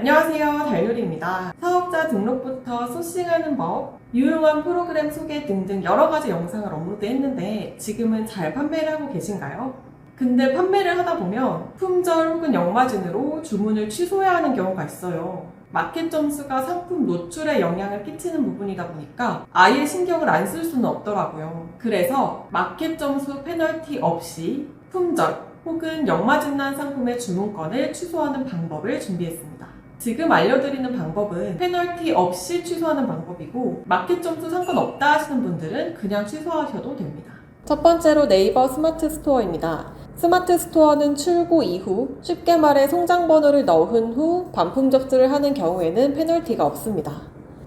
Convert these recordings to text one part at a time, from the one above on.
안녕하세요, 달누리입니다. 사업자 등록부터 소싱하는 법, 유용한 프로그램 소개 등등 여러 가지 영상을 업로드했는데 지금은 잘 판매를 하고 계신가요? 근데 판매를 하다 보면 품절 혹은 역마진으로 주문을 취소해야 하는 경우가 있어요. 마켓 점수가 상품 노출에 영향을 끼치는 부분이다 보니까 아예 신경을 안 쓸 수는 없더라고요. 그래서 마켓 점수 페널티 없이 품절 혹은 역마진 난 상품의 주문권을 취소하는 방법을 준비했습니다. 지금 알려드리는 방법은 페널티 없이 취소하는 방법이고 마켓 점수 상관없다 하시는 분들은 그냥 취소하셔도 됩니다. 첫 번째로 네이버 스마트 스토어입니다. 스마트 스토어는 출고 이후 쉽게 말해 송장 번호를 넣은 후 반품 접수를 하는 경우에는 페널티가 없습니다.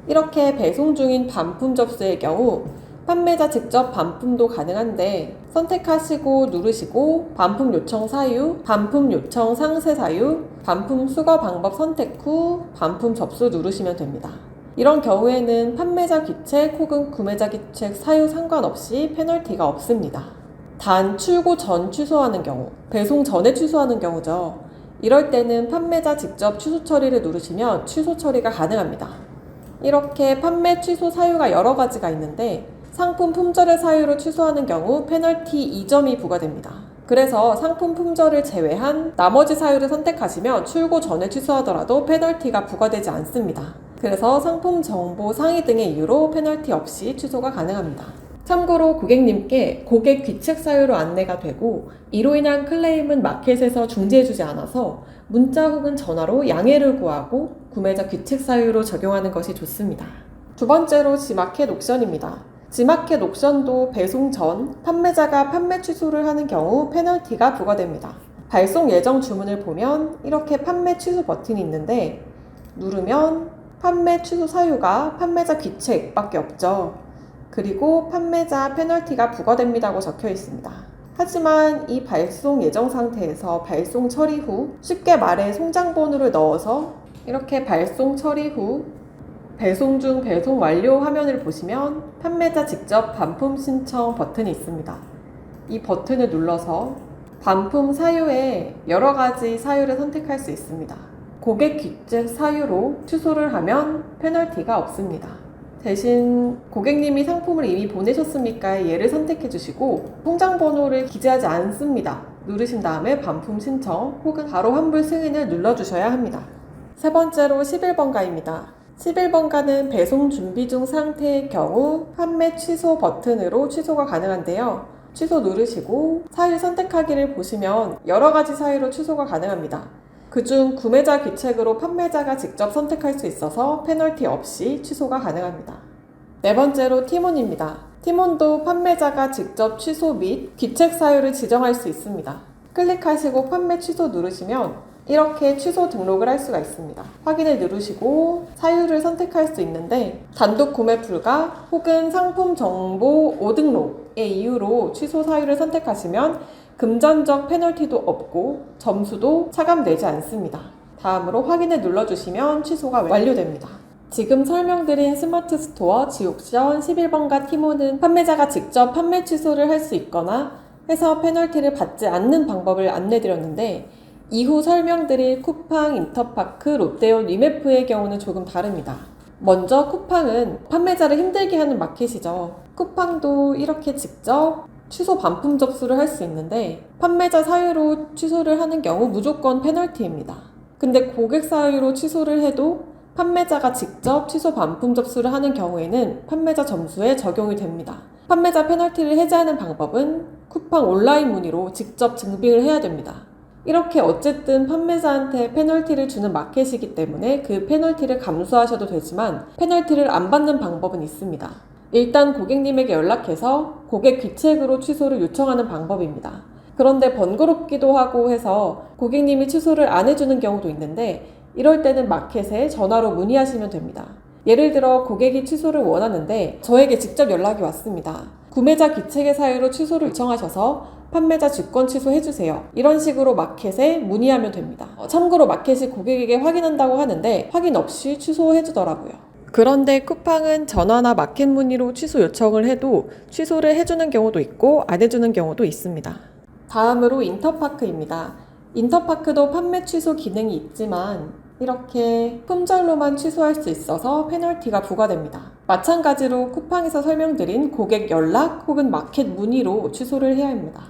이렇게 배송 중인 반품 접수의 경우 판매자 직접 반품도 가능한데 선택하시고 누르시고 반품 요청 사유, 반품 요청 상세 사유, 반품 수거 방법 선택 후 반품 접수 누르시면 됩니다. 이런 경우에는 판매자 귀책 혹은 구매자 귀책 사유 상관없이 페널티가 없습니다. 단 출고 전 취소하는 경우, 배송 전에 취소하는 경우죠. 이럴 때는 판매자 직접 취소 처리를 누르시면 취소 처리가 가능합니다. 이렇게 판매 취소 사유가 여러 가지가 있는데 상품 품절의 사유로 취소하는 경우 페널티 2점이 부과됩니다. 그래서 상품 품절을 제외한 나머지 사유를 선택하시면 출고 전에 취소하더라도 페널티가 부과되지 않습니다. 그래서 상품 정보 상위 등의 이유로 페널티 없이 취소가 가능합니다. 참고로 고객님께 고객 귀책 사유로 안내가 되고 이로 인한 클레임은 마켓에서 중지해주지 않아서 문자 혹은 전화로 양해를 구하고 구매자 귀책 사유로 적용하는 것이 좋습니다. 두 번째로 지마켓 옵션입니다. 지마켓 옵션도 배송 전 판매자가 판매 취소를 하는 경우 페널티가 부과됩니다. 발송 예정 주문을 보면 이렇게 판매 취소 버튼이 있는데 누르면 판매 취소 사유가 판매자 귀책밖에 없죠. 그리고 판매자 페널티가 부과됩니다고 적혀 있습니다. 하지만 이 발송 예정 상태에서 발송 처리 후 쉽게 말해 송장 번호를 넣어서 이렇게 발송 처리 후 배송 중 배송 완료 화면을 보시면 판매자 직접 반품 신청 버튼이 있습니다. 이 버튼을 눌러서 반품 사유에 여러 가지 사유를 선택할 수 있습니다. 고객 귀책 사유로 취소를 하면 페널티가 없습니다. 대신 고객님이 상품을 이미 보내셨습니까? 얘를 선택해 주시고 송장 번호를 기재하지 않습니다. 누르신 다음에 반품 신청 혹은 바로 환불 승인을 눌러주셔야 합니다. 세 번째로 11번가입니다. 11번가는 배송 준비 중 상태의 경우 판매 취소 버튼으로 취소가 가능한데요. 취소 누르시고 사유 선택하기를 보시면 여러 가지 사유로 취소가 가능합니다. 그중 구매자 귀책으로 판매자가 직접 선택할 수 있어서 페널티 없이 취소가 가능합니다. 네 번째로 티몬입니다. 티몬도 판매자가 직접 취소 및 귀책 사유를 지정할 수 있습니다. 클릭하시고 판매 취소 누르시면 이렇게 취소 등록을 할 수가 있습니다. 확인을 누르시고 사유를 선택할 수 있는데 단독 구매 불가 혹은 상품 정보 오등록의 이유로 취소 사유를 선택하시면 금전적 페널티도 없고 점수도 차감되지 않습니다. 다음으로 확인을 눌러주시면 취소가 완료됩니다. 지금 설명드린 스마트 스토어, 지옥션, 11번가 티몬은 판매자가 직접 판매 취소를 할 수 있거나 해서 페널티를 받지 않는 방법을 안내드렸는데 이후 설명드릴 쿠팡, 인터파크, 롯데온, 리메프의 경우는 조금 다릅니다. 먼저 쿠팡은 판매자를 힘들게 하는 마켓이죠. 쿠팡도 이렇게 직접 취소 반품 접수를 할 수 있는데 판매자 사유로 취소를 하는 경우 무조건 페널티입니다. 근데 고객 사유로 취소를 해도 판매자가 직접 취소 반품 접수를 하는 경우에는 판매자 점수에 적용이 됩니다. 판매자 페널티를 해제하는 방법은 쿠팡 온라인 문의로 직접 증빙을 해야 됩니다. 이렇게 어쨌든 판매자한테 페널티를 주는 마켓이기 때문에 그 페널티를 감수하셔도 되지만 페널티를 안 받는 방법은 있습니다. 일단 고객님에게 연락해서 고객 귀책으로 취소를 요청하는 방법입니다. 그런데 번거롭기도 하고 해서 고객님이 취소를 안 해주는 경우도 있는데 이럴 때는 마켓에 전화로 문의하시면 됩니다. 예를 들어 고객이 취소를 원하는데 저에게 직접 연락이 왔습니다. 구매자 귀책의 사유로 취소를 요청하셔서 판매자 주권 취소해주세요. 이런 식으로 마켓에 문의하면 됩니다. 참고로 마켓이 고객에게 확인한다고 하는데 확인 없이 취소해주더라고요. 그런데 쿠팡은 전화나 마켓 문의로 취소 요청을 해도 취소를 해주는 경우도 있고 안 해주는 경우도 있습니다. 다음으로 인터파크입니다. 인터파크도 판매 취소 기능이 있지만 이렇게 품절로만 취소할 수 있어서 페널티가 부과됩니다. 마찬가지로 쿠팡에서 설명드린 고객 연락 혹은 마켓 문의로 취소를 해야 합니다.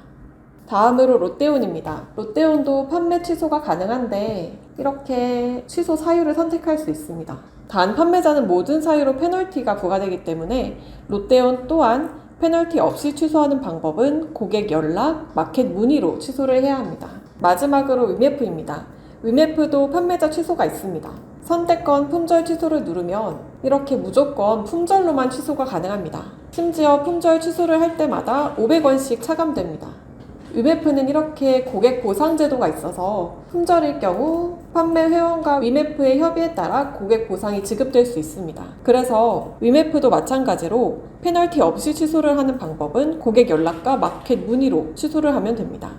다음으로 롯데온입니다. 롯데온도 판매 취소가 가능한데 이렇게 취소 사유를 선택할 수 있습니다. 단 판매자는 모든 사유로 페널티가 부과되기 때문에 롯데온 또한 페널티 없이 취소하는 방법은 고객 연락, 마켓 문의로 취소를 해야 합니다. 마지막으로 위메프입니다. 위메프도 판매자 취소가 있습니다. 선택권 품절 취소를 누르면 이렇게 무조건 품절로만 취소가 가능합니다. 심지어 품절 취소를 할 때마다 500원씩 차감됩니다. 위메프는 이렇게 고객 보상 제도가 있어서 품절일 경우 판매 회원과 위메프의 협의에 따라 고객 보상이 지급될 수 있습니다. 그래서 위메프도 마찬가지로 페널티 없이 취소를 하는 방법은 고객 연락과 마켓 문의로 취소를 하면 됩니다.